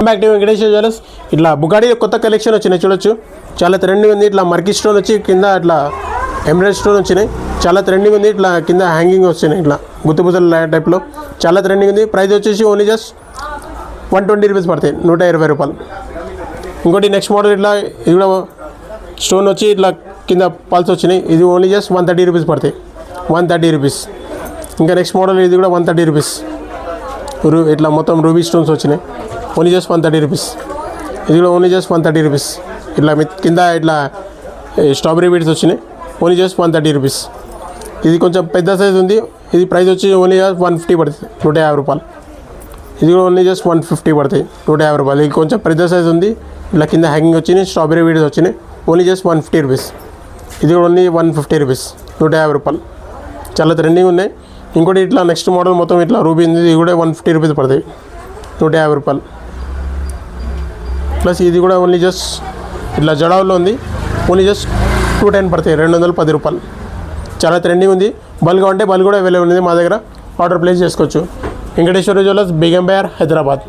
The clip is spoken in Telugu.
బ్యాక్టివ్ వెంకటేశ్వర జ్యువెలర్స్. ఇట్లా బుగాడి కొత్త కలెక్షన్ వచ్చినాయి చూడొచ్చు. చాలా ట్రెండింగ్ ఉంది. ఇట్లా మర్కీ స్టోన్ వచ్చి కింద ఇట్లా ఎంబ్రాయిడరీ స్టోన్ వచ్చినాయి. చాలా ట్రెండింగ్ ఉంది. ఇట్లా కింద హ్యాంగింగ్ వచ్చినాయి. ఇట్లా గుత్తుబుద్దల టైప్లో చాలా ట్రెండింగ్ ఉంది. ప్రైస్ వచ్చేసి ఓన్లీ జస్ట్ 120 రూపీస్ పడతాయి, 120 రూపాయలు. ఇంకోటి నెక్స్ట్ మోడల్ ఇట్లా ఇది కూడా స్టోన్ వచ్చి ఇట్లా కింద పల్స్ వచ్చినాయి. ఇది ఓన్లీ జస్ట్ 130 రూపీస్ పడతాయి, 130 రూపీస్. ఇంకా నెక్స్ట్ మోడల్ ఇది కూడా 130 రూపీస్. ఇట్లా మొత్తం రూబీ స్టోన్స్ వచ్చినాయి. Only just 130 rupees. ఇది కూడా ఓన్లీ జస్ట్ 130 రూపీస్. ఇట్లా కింద ఇట్లా స్ట్రాబెరీ బీడ్స్ వచ్చినాయి. Only just 130 rupees. ఇది కొంచెం పెద్ద సైజ్ ఉంది. ఇది ప్రైస్ వచ్చి ఓన్లీ జస్ట్ 150 పడుతుంది, 150 రూపాయలు. ఇది కూడా ఓన్లీ జస్ట్ 150 పడతాయి, 150 రూపాయలు. ఇది కొంచెం పెద్ద సైజ్ ఉంది. ఇట్లా కింద హ్యాంగింగ్ వచ్చినాయి, స్ట్రాబెరీ బీడ్స్ వచ్చినాయి. Only just 150 rupees. ఇది కూడా ఓన్లీ 150 రూపీస్, 150 రూపాయలు. చాలా ట్రెండింగ్ ఉన్నాయి. ఇంకోటి ఇట్లా నెక్స్ట్ మోడల్ మొత్తం ఇట్లా రూబీ ఉంది. ఇది కూడా 150 రూపీస్ పడతాయి, 150 రూపాయలు. ప్లస్ ఇది కూడా ఓన్లీ జస్ట్ ఇట్లా జడావులో ఉంది. ఓన్లీ జస్ట్ 210 పడతాయి, 210 రూపాయలు. చాలా ట్రెండింగ్ ఉంది. బల్గా ఉంటే బల్క్ కూడా అవైలబుల్ ఉంది మా దగ్గర. ఆర్డర్ ప్లేస్ చేసుకోవచ్చు. వెంకటేశ్వర జ్యువెలర్స్, బేగం బజార్, హైదరాబాద్.